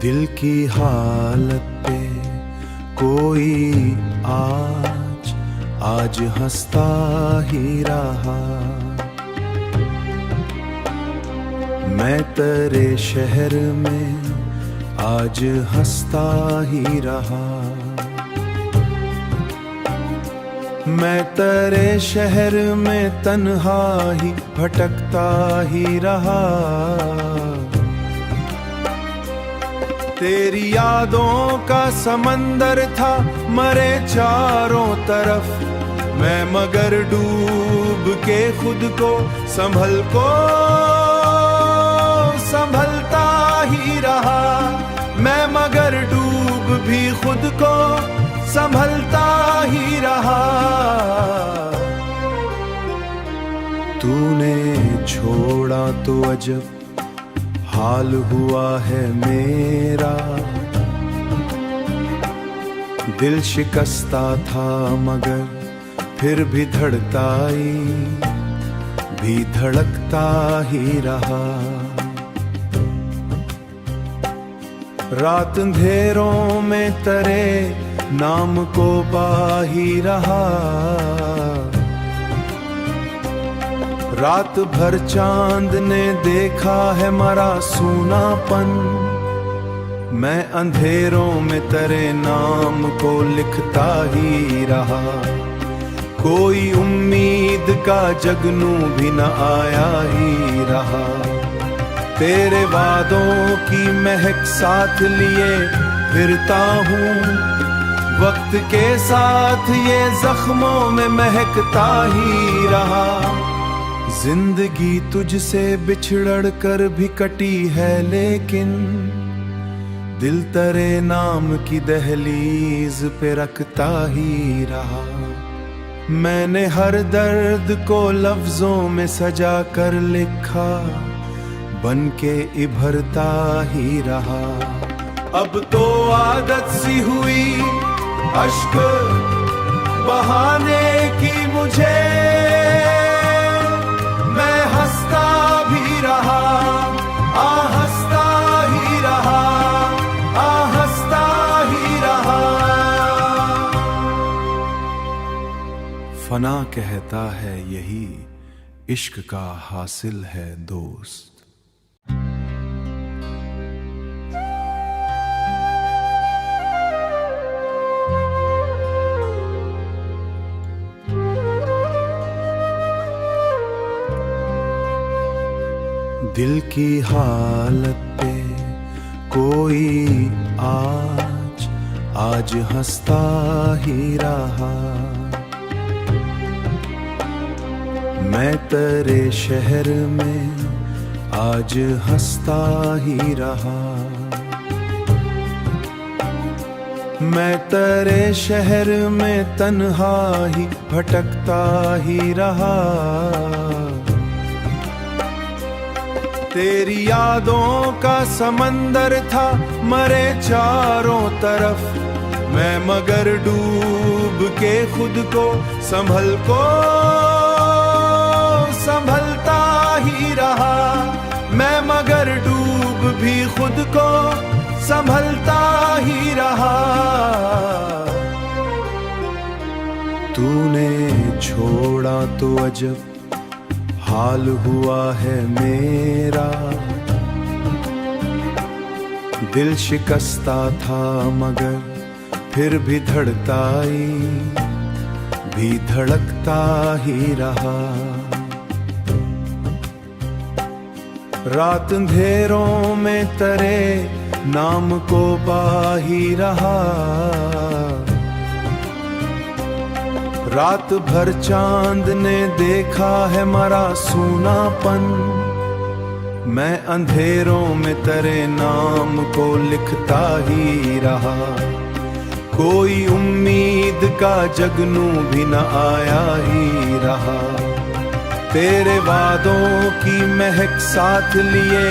दिल की हालत पे कोई आज हंसता ही रहा। मैं तेरे शहर में आज हंसता ही रहा। मैं तेरे शहर में तन्हा ही भटकता ही रहा। तेरी यादों का समंदर था मरे चारों तरफ, मैं मगर डूब के खुद को संभलता ही रहा। मैं मगर डूब भी खुद को संभलता ही रहा। तूने छोड़ा तो अजब हाल हुआ है मेरा। दिल शिकस्ता था मगर फिर भी धड़कता ही रहा। रात अंधेरों में तेरे नाम को पा ही रहा। रात भर चांद ने देखा है मरा सूनापन, मैं अंधेरों में तेरे नाम को लिखता ही रहा। कोई उम्मीद का जगनू भी न आया ही रहा। तेरे वादों की महक साथ लिए फिरता हूँ, वक्त के साथ ये जख्मों में महकता ही रहा। जिंदगी तुझसे बिछड़ कर भी कटी है लेकिन दिल तेरे नाम की दहलीज पे रखता ही रहा। मैंने हर दर्द को लफ्जों में सजा कर लिखा, बन के इभरता ही रहा। अब तो आदत सी हुई अश्क बहाने की मुझे, मैं हंसता भी रहा, हंसता ही रहा, हंसता ही रहा। फना कहता है यही इश्क का हासिल है दोस्त। दिल की हालत पे कोई आज हंसता ही रहा। मैं तेरे शहर में आज हंसता ही रहा। मैं तेरे शहर में तन्हा ही भटकता ही रहा। तेरी यादों का समंदर था मरे चारों तरफ, मैं मगर डूब के खुद को संभलता ही रहा। मैं मगर डूब भी खुद को संभलता ही रहा। तूने छोड़ा तो अजब हाल हुआ है मेरा। दिल शिकस्ता था मगर फिर भी धड़कता ही रहा। रात अंधेरों में तेरे नाम को पा ही रहा। रात भर चांद ने देखा है मरा सूनापन, मैं अंधेरों में तेरे नाम को लिखता ही रहा। कोई उम्मीद का जगनू भी न आया ही रहा। तेरे वादों की महक साथ लिए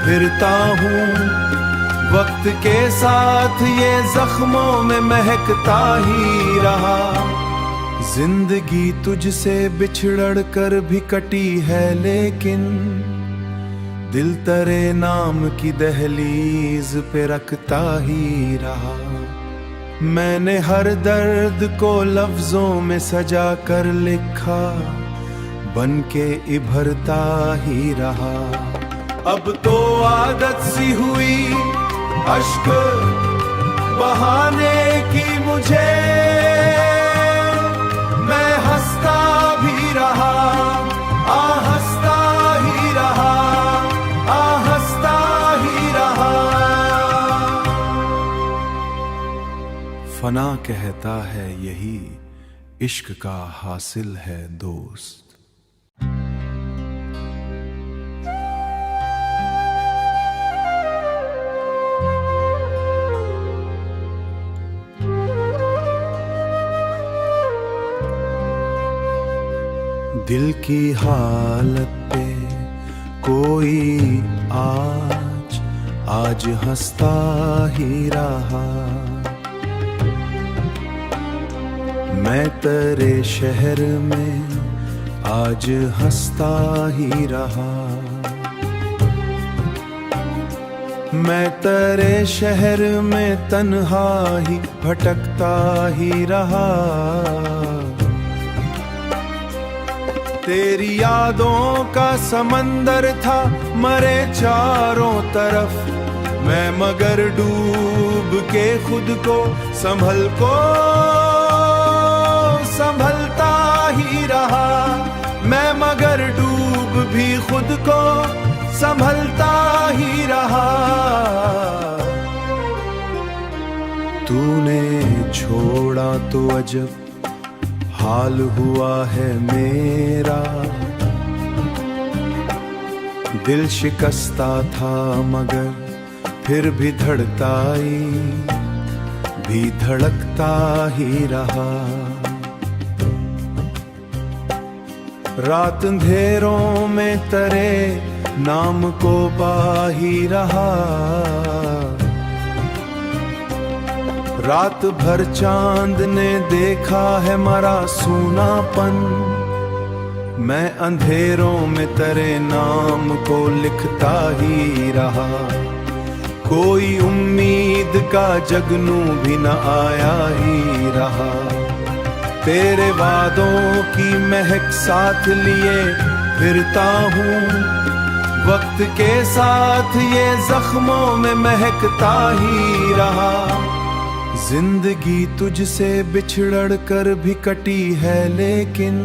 फिरता हूँ, वक्त के साथ ये जख्मों में महकता ही रहा। जिंदगी तुझसे बिछड़ कर भी कटी है लेकिन दिल तेरे नाम की दहलीज पे रखता ही रहा। मैंने हर दर्द को लफ्जों में सजा कर लिखा, बन के इभरता ही रहा। अब तो आदत सी हुई अश्क बहाने की मुझे, मैं हंसता भी रहा, हंसता ही रहा, हंसता ही रहा। फना कहता है यही इश्क का हासिल है दोस्त। दिल की हालत पे कोई आज हंसता ही रहा। मैं तेरे शहर में आज हंसता ही रहा। मैं तेरे शहर में तन्हा ही भटकता ही रहा। तेरी यादों का समंदर था मरे चारों तरफ, मैं मगर डूब के खुद को संभलता ही रहा। मैं मगर डूब भी खुद को संभलता ही रहा। तूने छोड़ा तो अजब हाल हुआ है मेरा। दिल शिकस्ता था मगर फिर भी धड़कता ही रहा। रात अंधेरों में तेरे नाम को पा ही रहा। रात भर चांद ने देखा है मरा सूनापन, मैं अंधेरों में तेरे नाम को लिखता ही रहा। कोई उम्मीद का जगनू भी न आया ही रहा। तेरे वादों की महक साथ लिए फिरता हूँ, वक्त के साथ ये जख्मों में महकता ही रहा। जिंदगी तुझसे बिछड़ कर भी कटी है लेकिन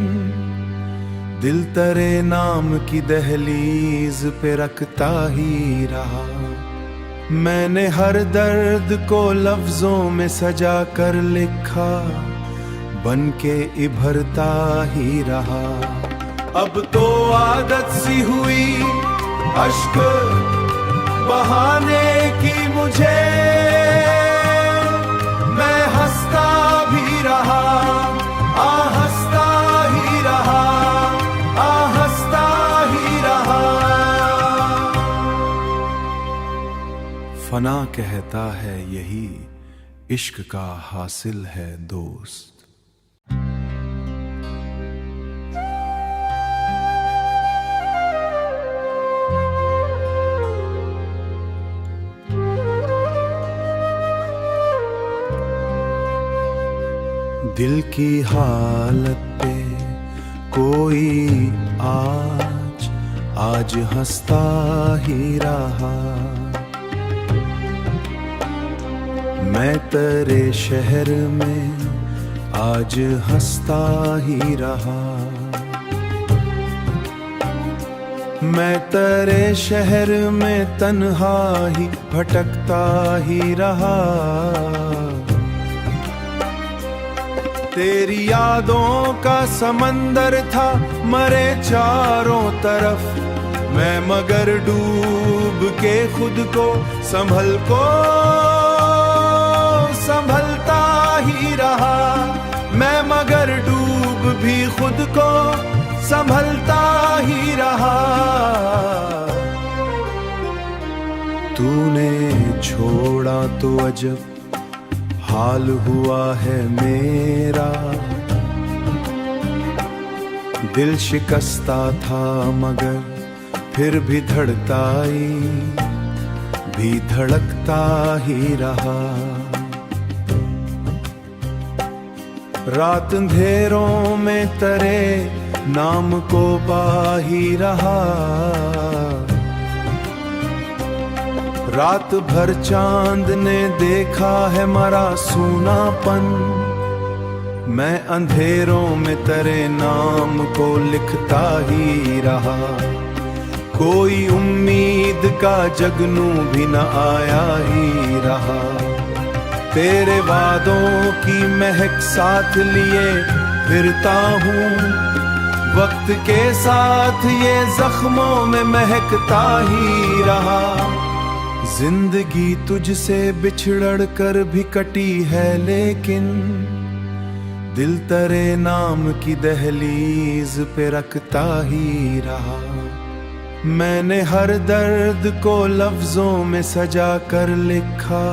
दिल तेरे नाम की दहलीज पे रखता ही रहा। मैंने हर दर्द को लफ्जों में सजा कर लिखा, बन के इभरता ही रहा। अब तो आदत सी हुई अश्क बहाने की मुझे, मैं हंसता भी रहा, हंसता ही रहा, हंसता ही रहा। फना कहता है यही इश्क का हासिल है दोस्त। दिल की हालत पे कोई आज हंसता ही रहा। मैं तेरे शहर में आज हंसता ही रहा। मैं तेरे शहर में तन्हा ही भटकता ही रहा। तेरी यादों का समंदर था मरे चारों तरफ, मैं मगर डूब के खुद को संभलता ही रहा। मैं मगर डूब भी खुद को संभलता ही रहा। तूने छोड़ा तो अजब हाल हुआ है मेरा। दिल शिकस्ता था मगर फिर भी धड़काई भी धड़कता ही रहा। रात अंधेरों में तेरे नाम को पा ही रहा। रात भर चांद ने देखा है मरा सूनापन, मैं अंधेरों में तेरे नाम को लिखता ही रहा। कोई उम्मीद का जगनू भी न आया ही रहा। तेरे वादों की महक साथ लिए फिरता हूँ, वक्त के साथ ये जख्मों में महकता ही रहा। जिंदगी तुझसे बिछड़ कर भी कटी है, लेकिन दिल तेरे नाम की दहलीज पे रखता ही रहा। मैंने हर दर्द को लफ्जों में सजा कर लिखा,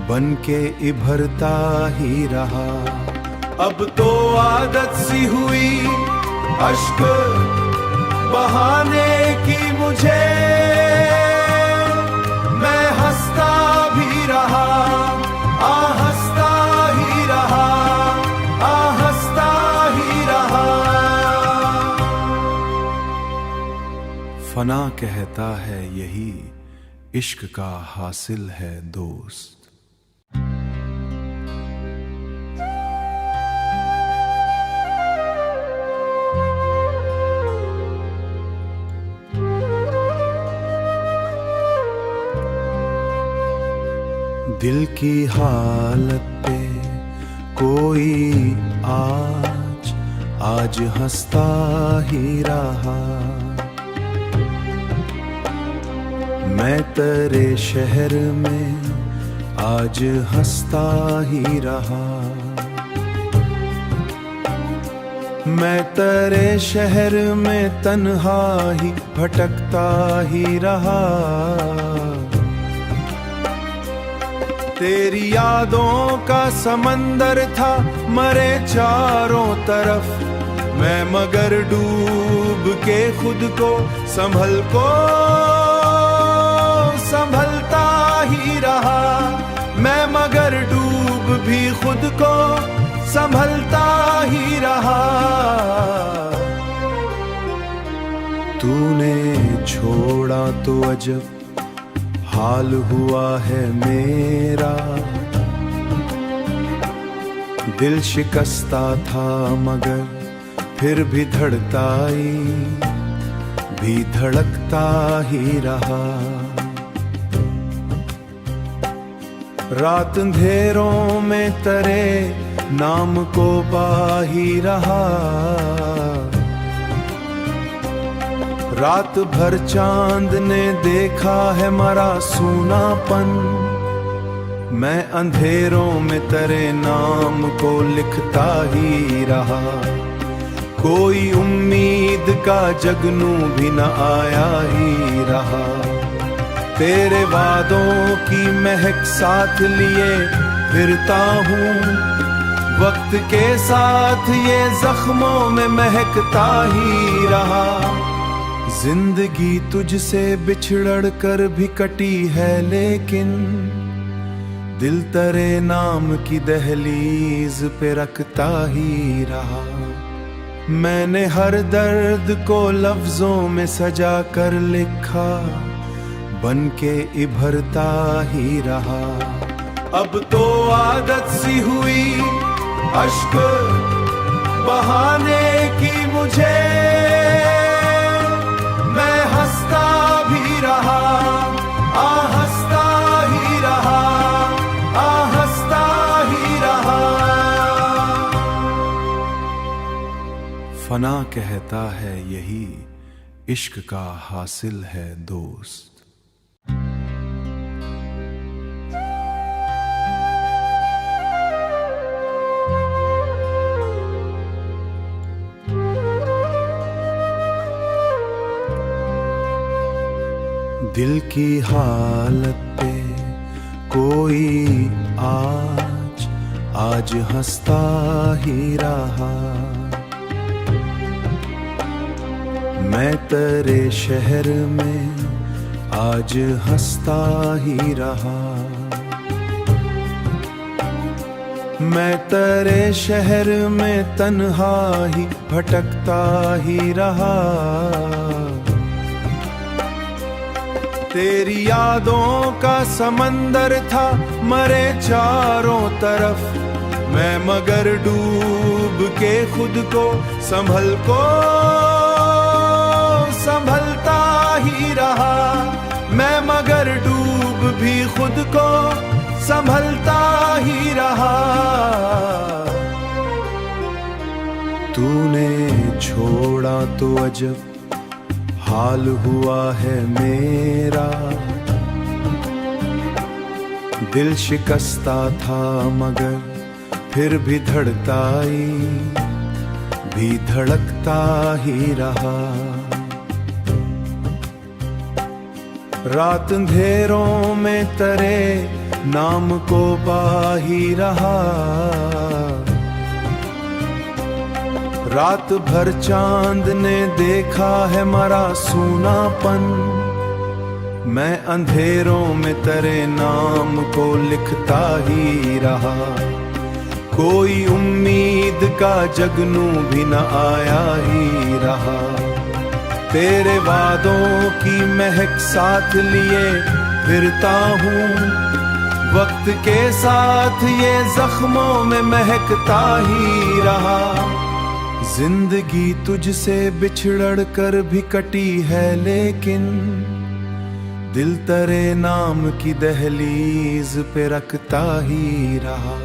बन के इभरता ही रहा। अब तो आदत सी हुई अश्क बहाने की मुझे, मैं हंसता भी रहा, हंसता ही रहा, हंसता ही रहा। फना कहता है यही इश्क का हासिल है दोस्त। दिल की हालत पे कोई आज हंसता ही रहा। मैं तेरे शहर में आज हंसता ही रहा। मैं तेरे शहर में तन्हा ही भटकता ही रहा। तेरी यादों का समंदर था मरे चारों तरफ, मैं मगर डूब के खुद को संभलता ही रहा। मैं मगर डूब भी खुद को संभलता ही रहा। तूने छोड़ा तो अजब हाल हुआ है मेरा। दिल शिकस्ता था मगर फिर भी धड़काई भी धड़कता ही रहा। रात अंधेरों में तेरे नाम को पा ही रहा। रात भर चांद ने देखा है मरा सूनापन, मैं अंधेरों में तेरे नाम को लिखता ही रहा। कोई उम्मीद का जगनू भी न आया ही रहा। तेरे वादों की महक साथ लिए फिरता हूँ, वक्त के साथ ये जख्मों में महकता ही रहा। जिंदगी तुझसे बिछड़ कर भी कटी है, लेकिन दिल तेरे नाम की दहलीज पे रखता ही रहा। मैंने हर दर्द को लफ्जों में सजा कर लिखा, बन के इभरता ही रहा। अब तो आदत सी हुई अश्क बहाने की मुझे, मैं हंसता भी रहा, हंसता ही रहा, हंसता ही रहा। फना कहता है यही इश्क का हासिल है दोस्त। दिल की हालत पे कोई आज हंसता ही रहा। मैं तेरे शहर में आज हंसता ही रहा। मैं तेरे शहर में तन्हा ही भटकता ही रहा। तेरी यादों का समंदर था मरे चारों तरफ, मैं मगर डूब के खुद को संभलता ही रहा। मैं मगर डूब भी खुद को संभलता ही रहा। तूने छोड़ा तो अजब हाल हुआ है मेरा। दिल शिकस्ता था मगर फिर भी धड़कता ही रहा। रात अंधेरों में तेरे नाम को पा ही रहा। रात भर चांद ने देखा है मरा सूनापन, मैं अंधेरों में तेरे नाम को लिखता ही रहा। कोई उम्मीद का जगनू भी न आया ही रहा। तेरे वादों की महक साथ लिए फिरता हूँ, वक्त के साथ ये जख्मों में महकता ही रहा। जिंदगी तुझसे बिछड़ कर भी कटी है लेकिन दिल तेरे नाम की दहलीज पे रखता ही रहा।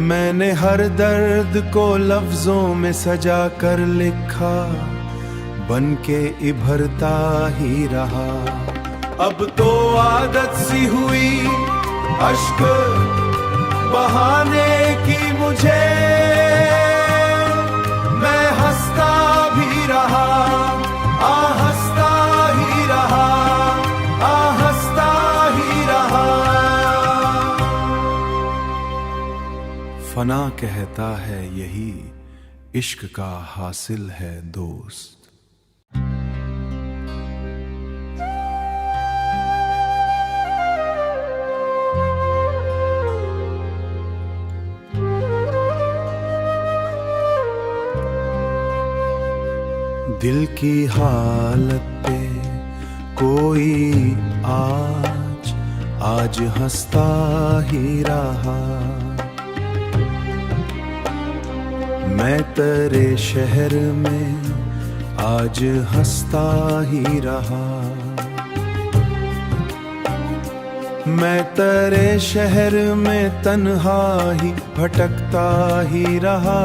मैंने हर दर्द को लफ्जों में सजा कर लिखा, बन के इभरता ही रहा। अब तो आदत सी हुई अश्क बहाने की मुझे, मैं हंसता भी रहा, हंसता ही रहा, हंसता ही रहा। फना कहता है यही इश्क का हासिल है दोस्त। दिल की हालत पे कोई आज हंसता ही रहा। मैं तेरे शहर में आज हंसता ही रहा। मैं तेरे शहर में तन्हा ही भटकता ही रहा।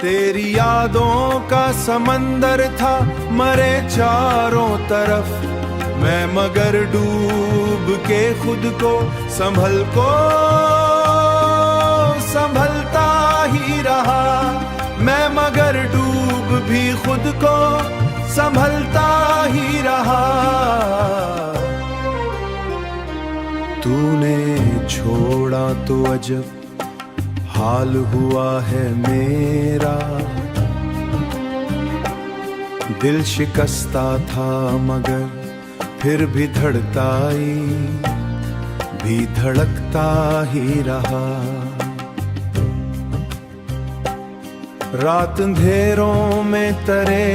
तेरी यादों का समंदर था मरे चारों तरफ, मैं मगर डूब के खुद को संभलता ही रहा। मैं मगर डूब भी खुद को संभलता ही रहा। तूने छोड़ा तो अजब हाल हुआ है मेरा। दिल शिकस्ता था मगर फिर भी धड़कता ही रहा। रात अंधेरों में तेरे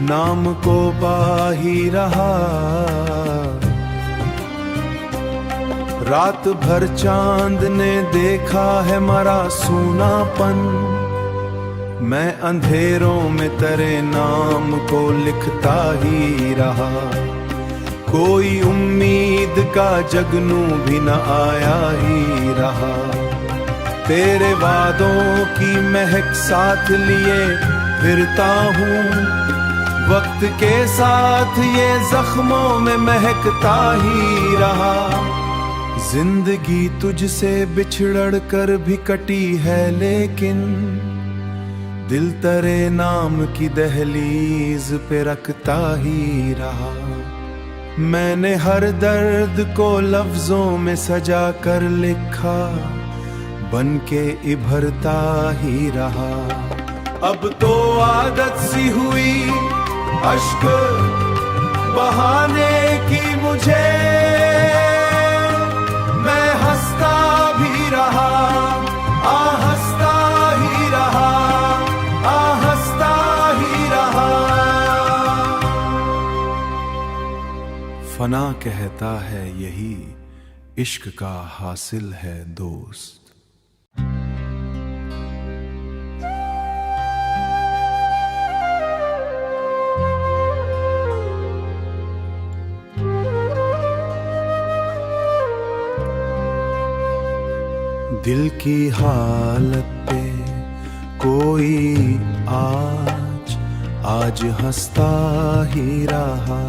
नाम को पा ही रहा। रात भर चांद ने देखा है मरा सूनापन, मैं अंधेरों में तेरे नाम को लिखता ही रहा। कोई उम्मीद का जगनू भी न आया ही रहा। तेरे वादों की महक साथ लिए फिरता हूँ, वक्त के साथ ये जख्मों में महकता ही रहा। जिंदगी तुझसे बिछड़ कर भी कटी है लेकिन दिल तेरे नाम की दहलीज पे रखता ही रहा। मैंने हर दर्द को लफ्जों में सजा कर लिखा, बन के इभरता ही रहा। अब तो आदत सी हुई अश्क बहाने की मुझे, मैं हंसता भी रहा, हंसता ही रहा, हंसता ही रहा। फना कहता है यही इश्क का हासिल है दोस्त। दिल की हालत पे कोई आज हंसता ही रहा,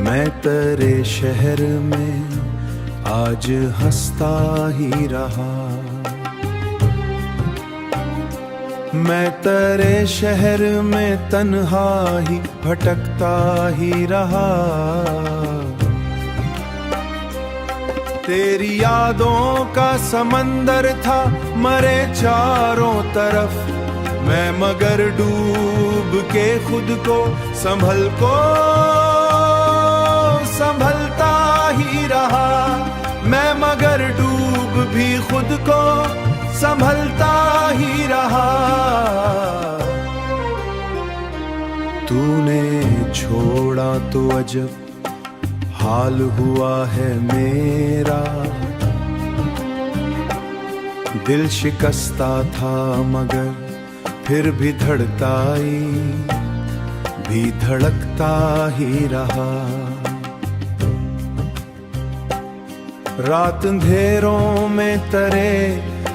मैं तेरे शहर में आज हंसता ही रहा, मैं तेरे शहर में तन्हा ही भटकता ही रहा। तेरी यादों का समंदर था मरे चारों तरफ, मैं मगर डूब के खुद को संभलता ही रहा, मैं मगर डूब भी खुद को संभलता ही रहा। तूने छोड़ा तो अजब हाल हुआ है मेरा, दिल शिकस्ता था मगर फिर भी धड़कता ही रहा। रात अंधेरों में तेरे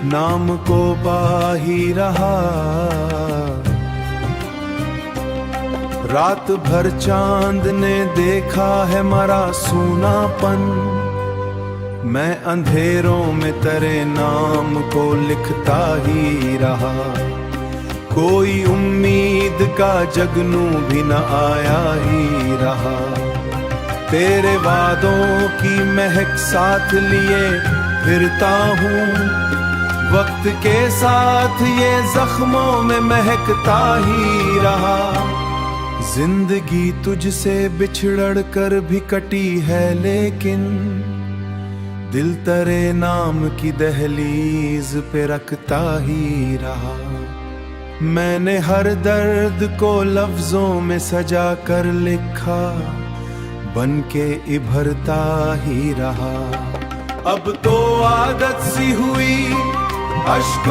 नाम को पा ही रहा, रात भर चांद ने देखा है मरा सूनापन, मैं अंधेरों में तेरे नाम को लिखता ही रहा। कोई उम्मीद का जगनू भी न आया ही रहा, तेरे वादों की महक साथ लिए फिरता हूँ, वक्त के साथ ये जख्मों में महकता ही रहा। जिंदगी तुझसे बिछड़ कर भी कटी है लेकिन दिल तेरे नाम की दहलीज पे रखता ही रहा। मैंने हर दर्द को लफ्जों में सजा कर लिखा, बन के इभरता ही रहा। अब तो आदत सी हुई अश्क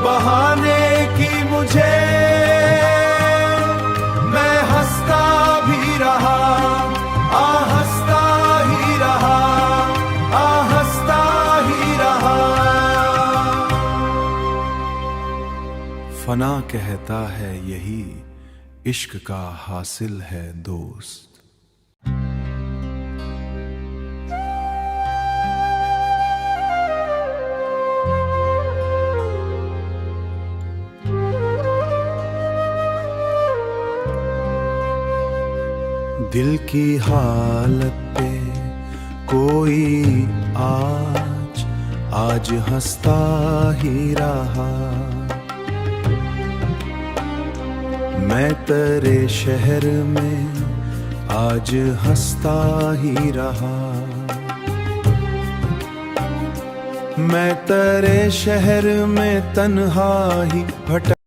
बहाने की मुझे, मैं हंसता भी रहा, हंसता ही रहा, हंसता ही रहा। फना कहता है यही इश्क का हासिल है दोस्त। दिल की हालत पे कोई आज हंसता ही रहा, मैं तेरे शहर में आज हंसता ही रहा, मैं तेरे शहर में तन्हा ही भटक